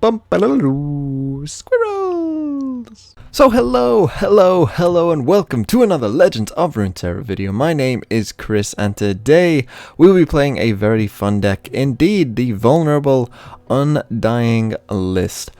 Squirrels! So hello, and welcome to another Legends of Runeterra video. My name is Chris, and today we will be playing a very fun deck indeed, the vulnerable Undying list.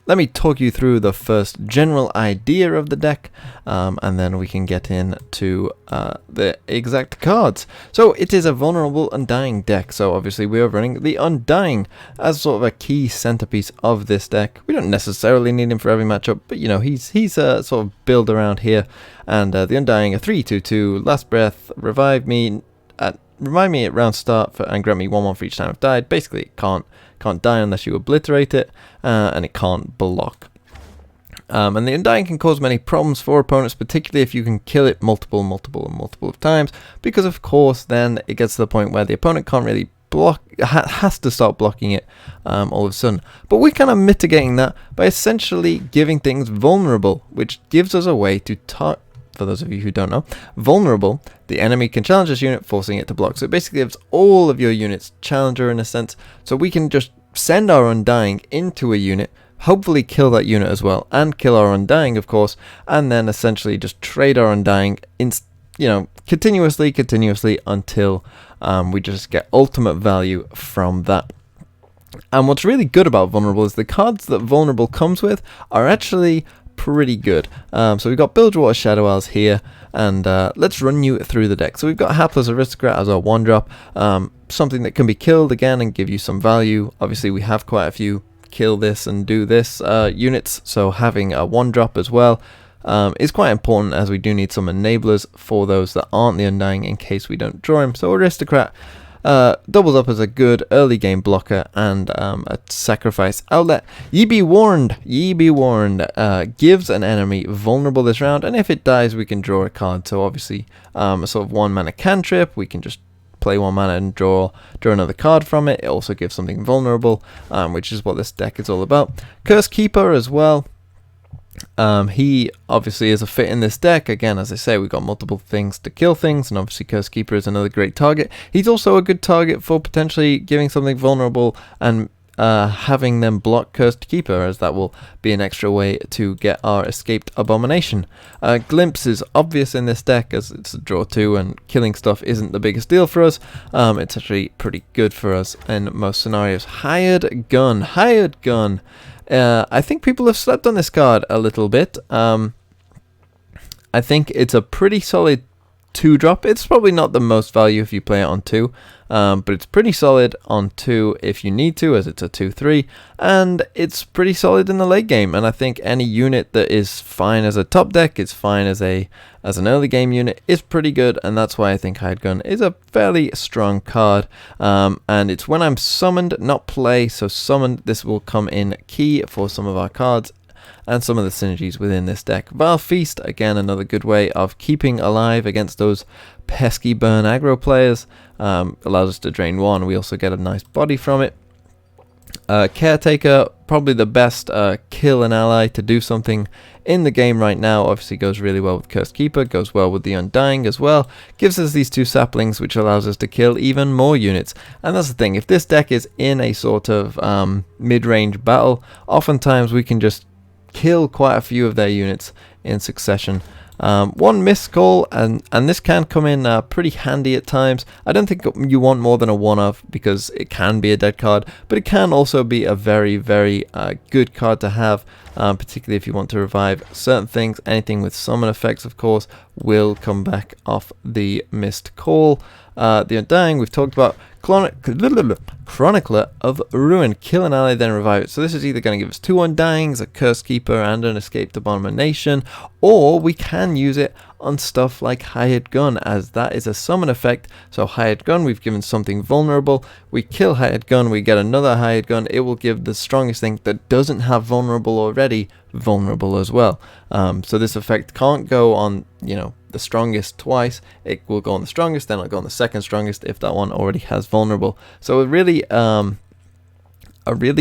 Let me talk you through the first general idea of the deck, and then we can get into the exact cards. So it is a vulnerable Undying deck, so obviously we are running the Undying as sort of a key centerpiece of this deck. We don't necessarily need him for every matchup, but you know, he's a sort of build around here. And the Undying, a 3/2/2, last breath, revive me at round start and grant me 1/1 for each time I've died. Basically, it can't die unless you obliterate it, and it can't block. And the Undying can cause many problems for opponents, particularly if you can kill it multiple of times, because of course then it gets to the point where the opponent can't really block, has to start blocking it all of a sudden. But we're kind of mitigating that by essentially giving things vulnerable, which gives us a way to for those of you who don't know, vulnerable, the enemy can challenge this unit, forcing it to block. So it basically gives all of your units challenger in a sense, so we can just send our Undying into a unit, hopefully kill that unit as well, and kill our Undying of course, and then essentially just trade our Undying continuously until we just get ultimate value from that. And what's really good about vulnerable is the cards that vulnerable comes with are actually pretty good. So we've got Bilgewater Shadow Owls here, and let's run you through the deck. So we've got Hapless Aristocrat as our 1-drop, something that can be killed again and give you some value. Obviously we have quite a few kill this and do this units, so having a 1-drop as well is quite important, as we do need some enablers for those that aren't the Undying in case we don't draw him. So Aristocrat doubles up as a good early game blocker and a sacrifice outlet. Ye be warned, gives an enemy vulnerable this round, and if it dies we can draw a card. So obviously a sort of 1-mana cantrip, we can just play 1 mana and draw another card from it. It also gives something vulnerable, which is what this deck is all about. Curse Keeper as well. He obviously is a fit in this deck. Again, as I say, we've got multiple things to kill things, and obviously Curse Keeper is another great target. He's also a good target for potentially giving something vulnerable and having them block Cursed Keeper, as that will be an extra way to get our Escaped Abomination. Glimpse is obvious in this deck as it's a draw 2 and killing stuff isn't the biggest deal for us. It's actually pretty good for us in most scenarios. Hired Gun. I think people have slept on this card a little bit. I think it's a pretty solid 2-drop. It's probably not the most value if you play it on 2, but it's pretty solid on 2 if you need to, as it's a 2/3, and it's pretty solid in the late game. And I think any unit that is fine as a top deck, is fine as an early game unit, is pretty good, and that's why I think Hired Gun is a fairly strong card. And it's when I'm summoned, not play, so summoned, this will come in key for some of our cards and some of the synergies within this deck. Vile Feast, again another good way of keeping alive against those pesky burn aggro players. Allows us to drain 1, we also get a nice body from it. Caretaker, probably the best kill an ally to do something in the game right now. Obviously goes really well with Cursed Keeper, goes well with the Undying as well. Gives us these 2 saplings, which allows us to kill even more units. And that's the thing, if this deck is in a sort of mid-range battle, oftentimes we can just kill quite a few of their units in succession. 1 missed call, and this can come in pretty handy at times. I don't think you want more than a 1-of, because it can be a dead card, but it can also be a very good card to have, particularly if you want to revive certain things. Anything with summon effects, of course, will come back off the missed call. The Undying we've talked about. Chronicler of Ruin. Kill an ally, then revive it. So this is either going to give us 2 Undyings, a Curse Keeper, and an Escaped Abomination, or we can use it on stuff like Hired Gun, as that is a summon effect. So Hired Gun, we've given something vulnerable. We kill Hired Gun, we get another Hired Gun. It will give the strongest thing that doesn't have vulnerable already vulnerable as well. So this effect can't go on, the strongest twice. It will go on the strongest, then it'll go on the second strongest if that one already has vulnerable. So a really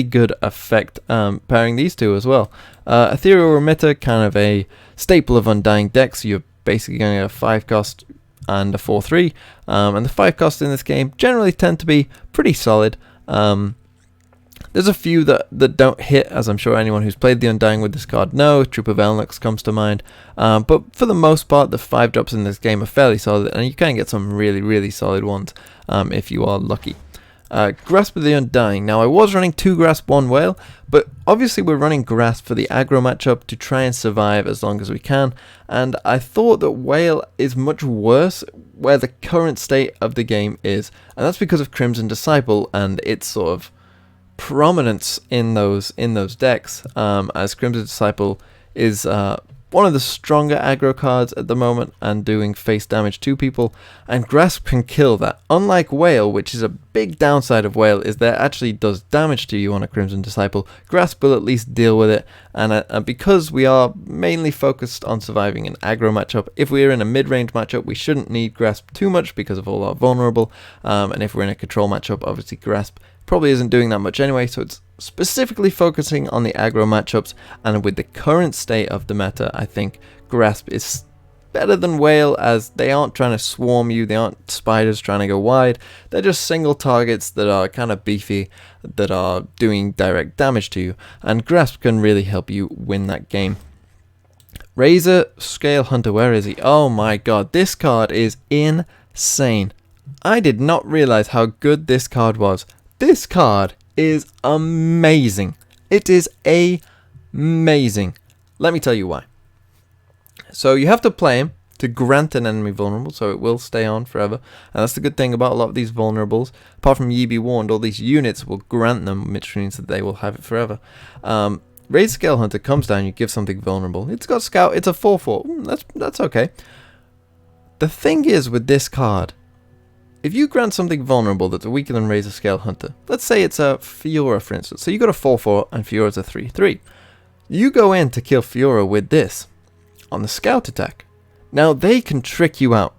good effect pairing these 2 as well. Ethereal Remitter, kind of a staple of Undying decks. You're basically going to get a 5 cost and a 4/3, and the 5 costs in this game generally tend to be pretty solid. There's a few that don't hit, as I'm sure anyone who's played the Undying with this card know. Troop of Elnux comes to mind. But for the most part, the 5-drops in this game are fairly solid, and you can get some really, really solid ones if you are lucky. Grasp of the Undying. Now, I was running 2 Grasp, 1 Whale, but obviously we're running Grasp for the aggro matchup to try and survive as long as we can, and I thought that Whale is much worse where the current state of the game is, and that's because of Crimson Disciple and its sort of prominence in those decks, as Crimson Disciple is one of the stronger aggro cards at the moment and doing face damage to people, and Grasp can kill that. Unlike Whale, which is a big downside of Whale, is that it actually does damage to you on a Crimson Disciple. Grasp will at least deal with it, and because we are mainly focused on surviving an aggro matchup, if we are in a mid-range matchup, we shouldn't need Grasp too much because of all our vulnerable, and if we're in a control matchup, obviously Grasp probably isn't doing that much anyway, so it's specifically focusing on the aggro matchups, and with the current state of the meta, I think Grasp is better than Whale, as they aren't trying to swarm you, they aren't spiders trying to go wide, they're just single targets that are kind of beefy, that are doing direct damage to you, and Grasp can really help you win that game. Razor Scale Hunter, where is he? Oh my god, this card is insane. I did not realize how good this card was. This card is amazing. It is amazing. Let me tell you why. So you have to play him to grant an enemy vulnerable, so it will stay on forever. And that's the good thing about a lot of these vulnerables. Apart from Ye Be Warned, all these units will grant them, which means that they will have it forever. Raid Scale Hunter comes down, you give something vulnerable. It's got Scout, it's a 4/4. That's okay. The thing is with this card, if you grant something vulnerable that's weaker than Razor Scale Hunter, let's say it's a Fiora, for instance. So you got a 4/4 and Fiora's a 3/3. You go in to kill Fiora with this on the Scout attack. Now they can trick you out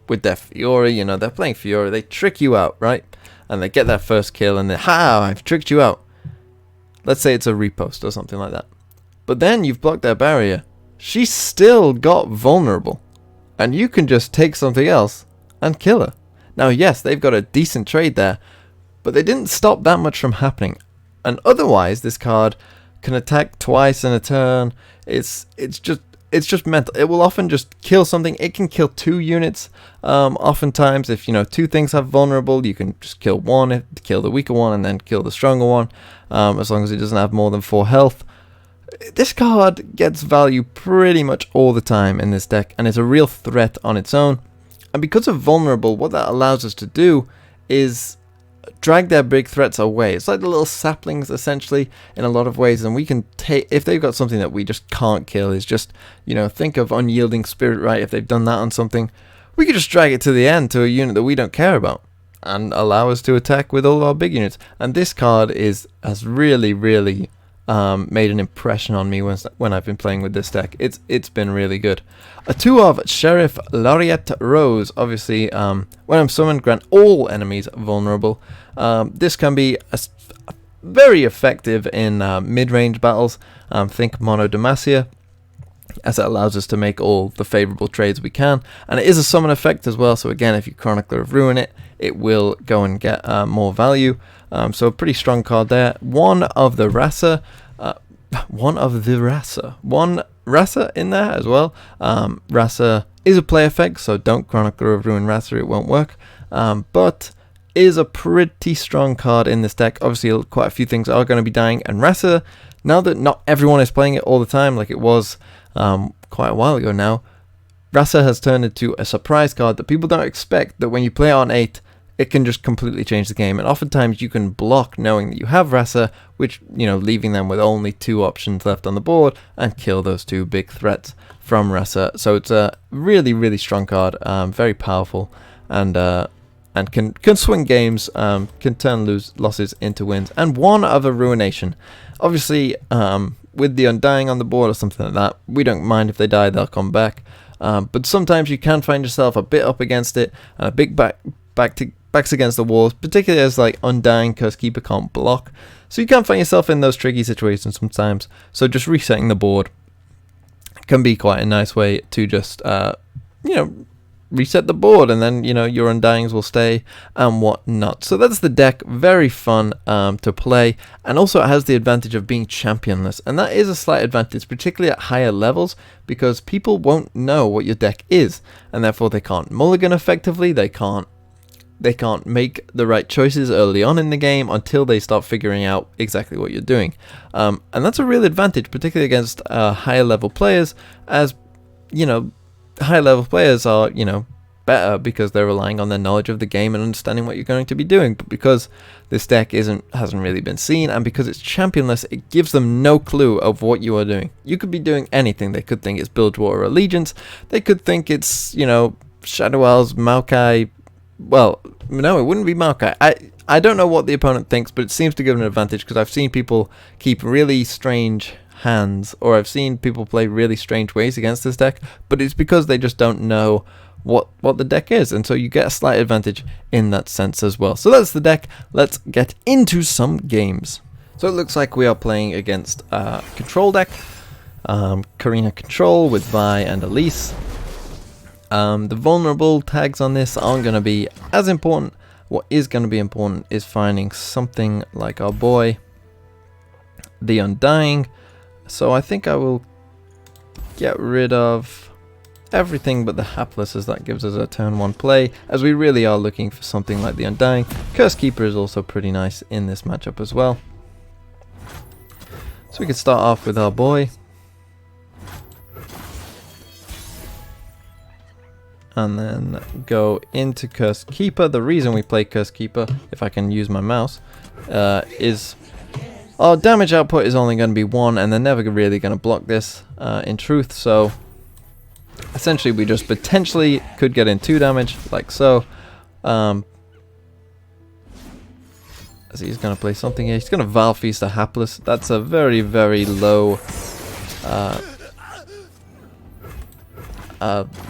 with their Fiora, you know, they're playing Fiora, they trick you out, right? And they get their first kill and then, ha, I've tricked you out. Let's say it's a repost or something like that. But then you've blocked their barrier. She still got vulnerable. And you can just take something else and kill her. Now, yes, they've got a decent trade there, but they didn't stop that much from happening. And otherwise, this card can attack twice in a turn. It's just mental. It will often just kill something. It can kill 2 units. Oftentimes, if 2 things have vulnerable, you can just kill one, kill the weaker one, and then kill the stronger one. As long as it doesn't have more than 4 health. This card gets value pretty much all the time in this deck, and is a real threat on its own. And because of vulnerable, what that allows us to do is drag their big threats away. It's like the little saplings, essentially, in a lot of ways. And we can take, if they've got something that we just can't kill, is just, think of Unyielding Spirit, right? If they've done that on something, we could just drag it to the end to a unit that we don't care about and allow us to attack with all of our big units. And this card has really, really made an impression on me when I've been playing with this deck. It's been really good. A 2 of Sheriff Laureate Rose. Obviously, when I'm summoned, grant all enemies vulnerable. This can be very effective in mid-range battles. Think Mono Demacia, as it allows us to make all the favorable trades we can. And it is a summon effect as well, so again, if you Chronicler of Ruin it will go and get more value. So a pretty strong card there. One Rasa in there as well. Rasa is a play effect, so don't Chronicler of Ruin Rasa, it won't work. But is a pretty strong card in this deck. Obviously, quite a few things are going to be dying, and Rasa, now that not everyone is playing it all the time like it was quite a while ago now, Rasa has turned into a surprise card that people don't expect, that when you play on 8, it can just completely change the game. And oftentimes you can block knowing that you have Rasa, which, leaving them with only 2 options left on the board, and kill those 2 big threats from Rasa. So it's a really, really strong card, very powerful, and can swing games, can turn losses into wins. And 1 of a Ruination. Obviously, with the Undying on the board or something like that, we don't mind if they die, they'll come back. But sometimes you can find yourself a bit up against it, and a big backs against the walls, particularly as like Undying Curse Keeper can't block. So you can find yourself in those tricky situations sometimes. So just resetting the board can be quite a nice way to just, reset the board, and then, you know, your Undyings will stay and whatnot. So that's the deck. Very fun to play, and also it has the advantage of being championless, and that is a slight advantage, particularly at higher levels, because people won't know what your deck is, and therefore they can't mulligan effectively. They can't make the right choices early on in the game until they start figuring out exactly what you're doing. And that's a real advantage, particularly against higher level players, as, you know, higher level players are, you know, better because they're relying on their knowledge of the game and understanding what you're going to be doing. But because this deck hasn't really been seen, and because it's championless, it gives them no clue of what you are doing. You could be doing anything. They could think it's Bilgewater Allegiance. They could think it's, you know, Shadow Isles, Maokai. Well, no, it wouldn't be Maokai. I don't know what the opponent thinks, but it seems to give an advantage, because I've seen people keep really strange hands, or I've seen people play really strange ways against this deck, but it's because they just don't know what the deck is, and so you get a slight advantage in that sense as well. So that's the deck. Let's get into some games. So it looks like we are playing against a control deck, Karina Control with Vi and Elise. The vulnerable tags on this aren't going to be as important. What is going to be important is finding something like our boy, the Undying. So I think I will get rid of everything but the Hapless, as that gives us a turn 1 play, as we really are looking for something like the Undying. Curse Keeper is also pretty nice in this matchup as well. So we can start off with our boy. And then go into Curse Keeper. The reason we play Curse Keeper, if I can use my mouse, is our damage output is only going to be 1, and they're never really going to block this, in truth. So essentially we just potentially could get in 2 damage, like so. As he's going to play something here. He's going to Vile Feast a Hapless. That's a very, very low,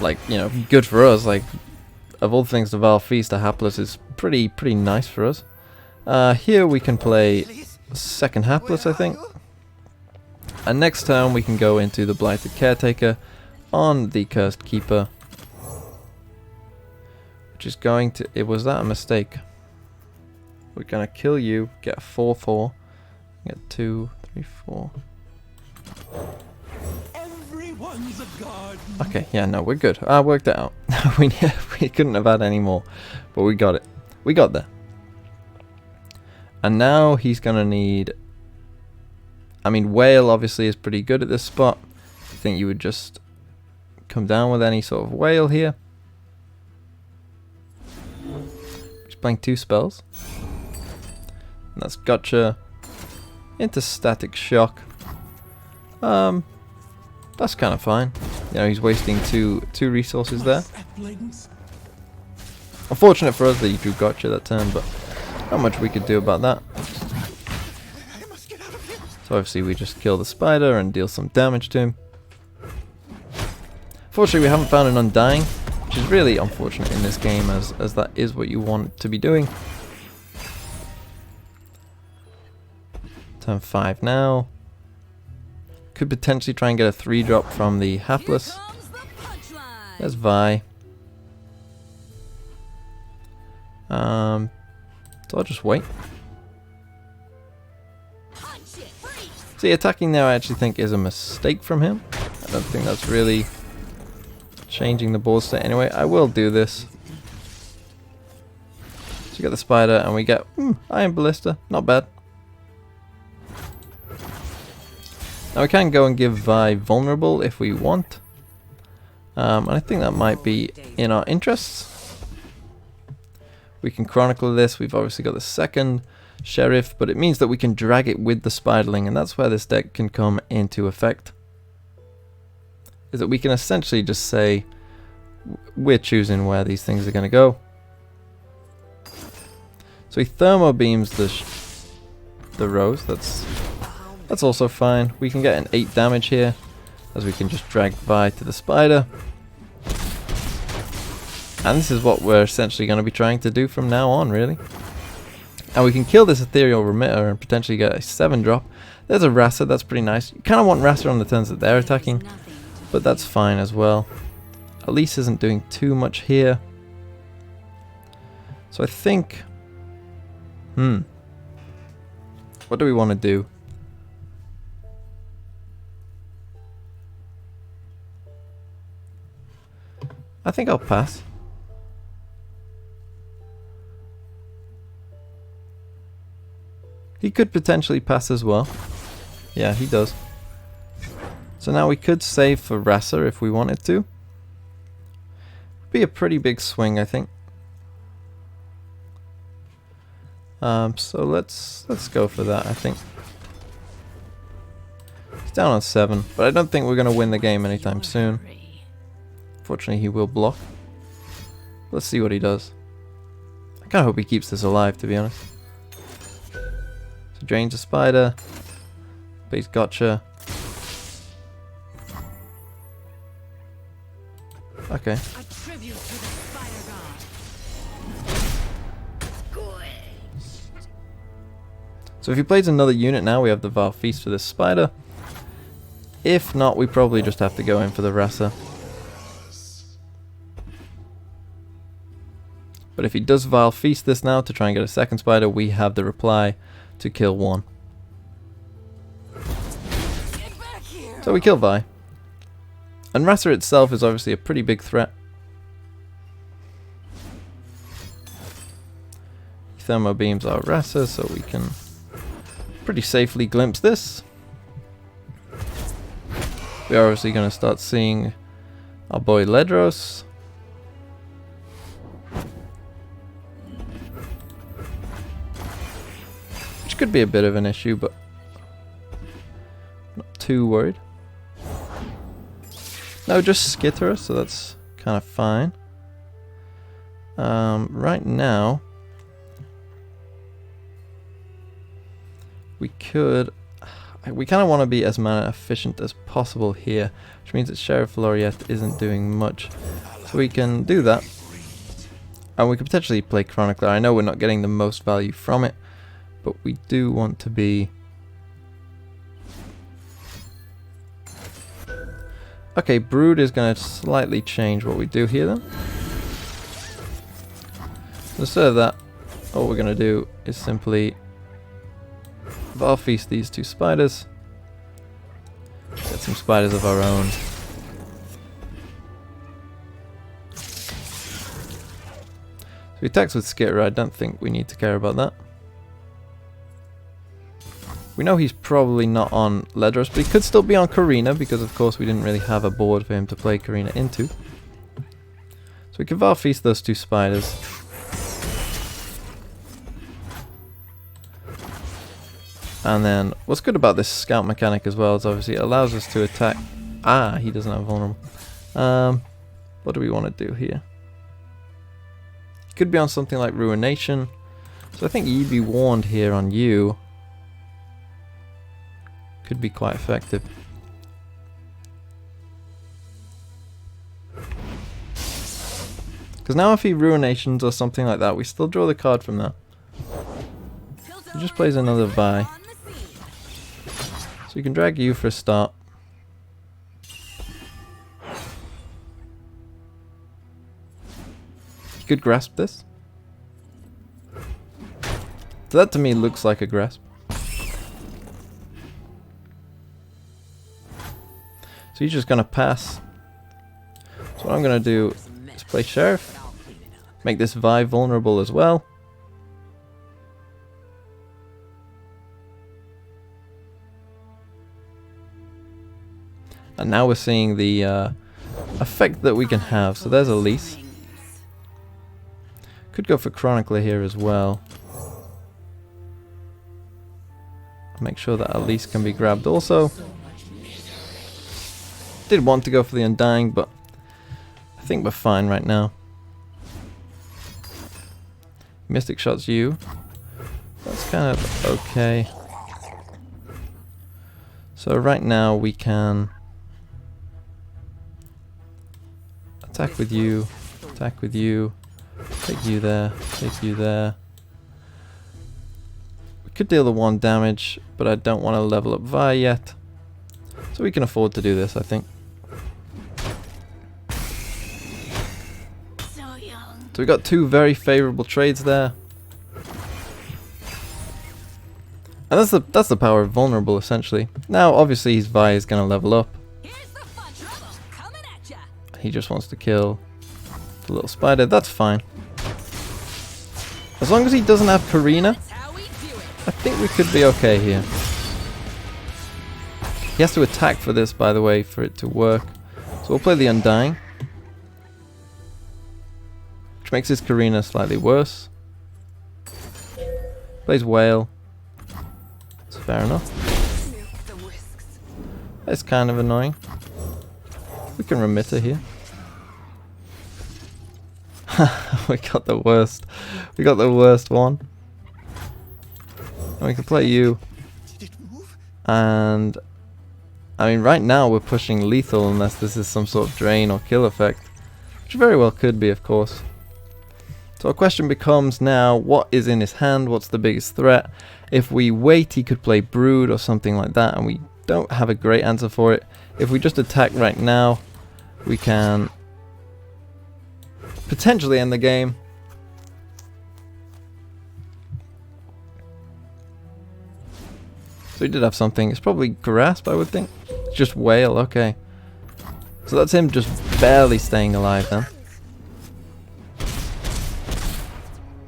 like, you know, good for us. Like, of all things, the Vile Feast a Hapless is pretty nice for us. Here we can play second Hapless, I think. And next turn we can go into the Blighted Caretaker on the Cursed Keeper, which is going to... was that a mistake? We're gonna kill you, get a 4/4, get 2, 3, 4. Okay, yeah, no, we're good. I worked it out. we couldn't have had any more, but we got it. We got there. And now he's gonna need... I mean, Whale obviously is pretty good at this spot. I think you would just come down with any sort of Whale here. He's playing 2 spells. And that's Gotcha into Static Shock. That's kind of fine. You know, he's wasting two resources there. Unfortunate for us that he drew Gotcha that turn, but not much we could do about that. So obviously we just kill the spider and deal some damage to him. Fortunately we haven't found an Undying, which is really unfortunate in this game, as that is what you want to be doing. Turn 5 now. Could potentially try and get a 3-drop from the Hapless. There's Vi. So I'll just wait. See, attacking now I actually think is a mistake from him. I don't think that's really changing the board state anyway. I will do this. So we get the spider and we get Iron Ballista. Not bad. Now we can go and give Vi vulnerable if we want. And I think that might be in our interests. We can chronicle this. We've obviously got the second Sheriff, but it means that we can drag it with the Spiderling, and that's where this deck can come into effect. Is that we can essentially just say we're choosing where these things are going to go. So he Thermo Beams the Rose. That's also fine. We can get an 8 damage here, as we can just drag Vi to the spider. And this is what we're essentially going to be trying to do from now on, really. And we can kill this Ethereal Remitter and potentially get a 7-drop. There's a Rasa, that's pretty nice. You kind of want Rasa on the turns that they're attacking, but that's fine as well. Elise isn't doing too much here. So I think... what do we want to do? I think I'll pass. He could potentially pass as well. Yeah, he does. So now we could save for Rasa if we wanted to. Be a pretty big swing, I think. So let's go for that, I think. He's down on 7, but I don't think we're going to win the game anytime soon. Fortunately, he will block. Let's see what he does. I kind of hope he keeps this alive, to be honest. So drains a spider. Base gotcha. Okay. So if he plays another unit now, we have the Vile Feast for this spider. If not, we probably just have to go in for the Rasa. But if he does Vile Feast this now to try and get a second spider, we have the reply to kill 1. So we kill Vi. And Rasa itself is obviously a pretty big threat. Thermo beams our Rasa, so we can pretty safely glimpse this. We are obviously going to start seeing our boy Ledros. Which could be a bit of an issue, but not too worried. No, just Skitter, so that's kind of fine. Right now, we kind of want to be as mana efficient as possible here, which means that Sheriff Laureate isn't doing much. So we can do that. And we could potentially play Chronicler. I know we're not getting the most value from it, but we do want to be... Okay, Brood is going to slightly change what we do here then. Instead of that, all we're going to do is simply Vile Feast these 2 spiders. Get some spiders of our own. So he attacks with Skitter. I don't think we need to care about that. We know he's probably not on Ledros, but he could still be on Karina, because of course we didn't really have a board for him to play Karina into. So we can Vile Feast those 2 spiders. And then, what's good about this scout mechanic as well is obviously it allows us to attack... Ah, he doesn't have vulnerable. What do we want to do here? He could be on something like Ruination. So I think You'd Be Warned here on you could be quite effective. Because now if he Ruinations or something like that, we still draw the card from that. He just plays another Vi. So we can drag you for a start. You could grasp this. So that to me looks like a grasp. So he's just gonna pass. So what I'm gonna do is play Sheriff. Make this Vi vulnerable as well. And now we're seeing the effect that we can have. So there's Elise. Could go for Chronicler here as well. Make sure that Elise can be grabbed also. Did want to go for the Undying, but I think we're fine right now. Mystic shots you. That's kind of okay. So right now we can attack with you, take you there, take you there. We could deal the 1 damage, but I don't want to level up Vi yet. So we can afford to do this, I think. So we got two very favourable trades there. And that's the power of vulnerable, essentially. Now, obviously, his Vi is going to level up. He just wants to kill the little spider. That's fine. As long as he doesn't have Karina, I think we could be okay here. He has to attack for this, by the way, for it to work. So we'll play the Undying, which makes his Karina slightly worse. Plays Whale. That's fair enough. That's kind of annoying. We can Remitter here. We got the worst. We got the worst one. And we can play you. And I mean, right now we're pushing lethal unless this is some sort of drain or kill effect, which very well could be, of course. So our question becomes now, what is in his hand? What's the biggest threat? If we wait, he could play Brood or something like that, and we don't have a great answer for it. If we just attack right now, we can potentially end the game. So he did have something. It's probably Grasp, I would think. It's just Whale, okay. So that's him just barely staying alive then.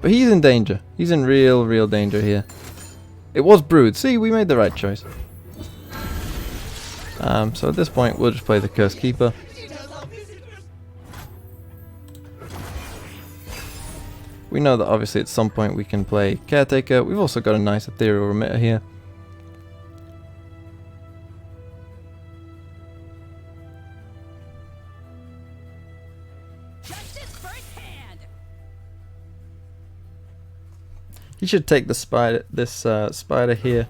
But he's in danger. He's in real danger here. It was Brood. See, we made the right choice. So at this point, we'll just play the Cursed Keeper. We know that obviously at some point we can play Caretaker. We've also got a nice Ethereal Remitter here. He should take the spider, this spider here.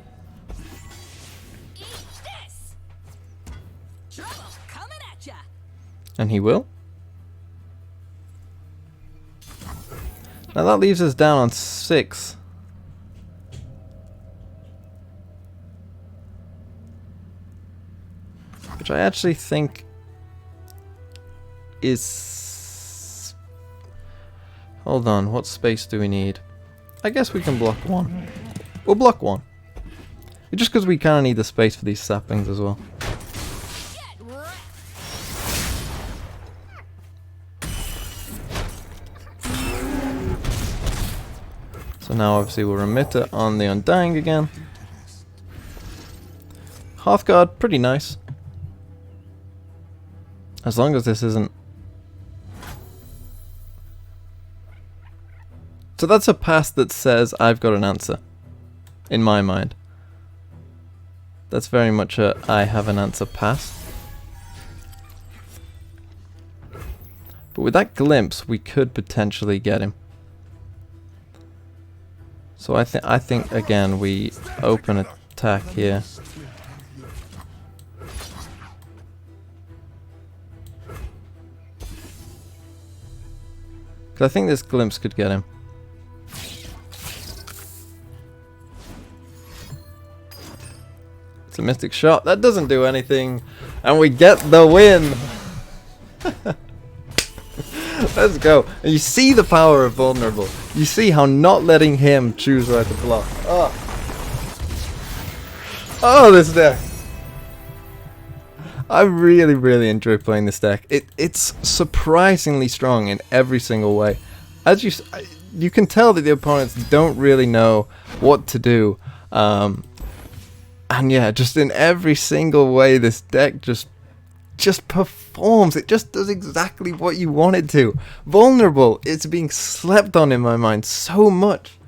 And he will. Now that leaves us down on 6. Which I actually think is... Hold on, what space do we need? I guess we can block 1. We'll block 1. Just because we kind of need the space for these saplings as well. So now obviously we'll Remitter on the Undying again. Hearthguard, pretty nice. As long as this isn't... So that's a pass that says I've got an answer. In my mind. That's very much a I have an answer pass. But with that glimpse, we could potentially get him. So I think again we open attack here. Because I think this glimpse could get him. It's a Mystic Shot. That doesn't do anything. And we get the win. Let's go. And you see the power of vulnerable. You see how not letting him choose where to block. Oh, this deck. I really enjoy playing this deck. It's surprisingly strong in every single way. As you can tell that the opponents don't really know what to do. And yeah, just in every single way, this deck just performs. It just does exactly what you want it to. Vulnerable, it's being slept on in my mind so much.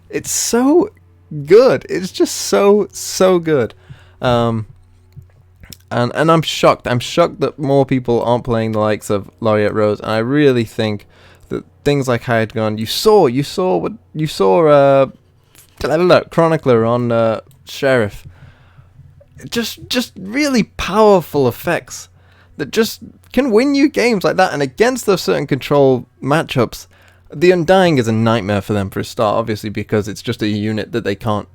It's so good. It's just so good. And I'm shocked. I'm shocked that more people aren't playing the likes of Laureate Rose. And I really think that things like Hired Gun, you saw Chronicler on Sheriff. Just really powerful effects that just can win you games like that. And against those certain control matchups, the Undying is a nightmare for them for a start, obviously, because it's just a unit that they can't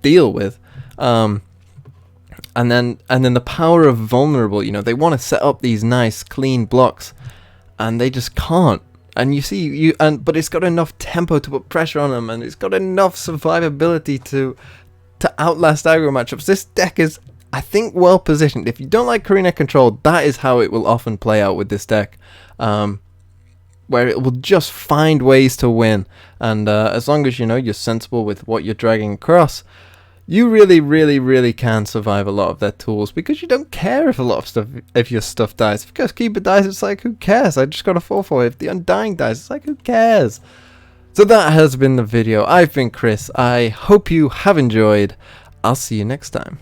deal with. And then the power of vulnerable, you know, they want to set up these nice clean blocks and they just can't. And you see, but it's got enough tempo to put pressure on them, and it's got enough survivability to outlast aggro matchups. This deck is, I think, well positioned. If you don't like Karina control, that is how it will often play out with this deck, where it will just find ways to win. And as long as you're sensible with what you're dragging across, you really can survive a lot of their tools, because you don't care if a lot of stuff, if your stuff dies. If Ghostkeeper dies, it's like, who cares? I just got a 4/4. If the Undying dies, it's like, who cares? So that has been the video. I've been Chris. I hope you have enjoyed. I'll see you next time.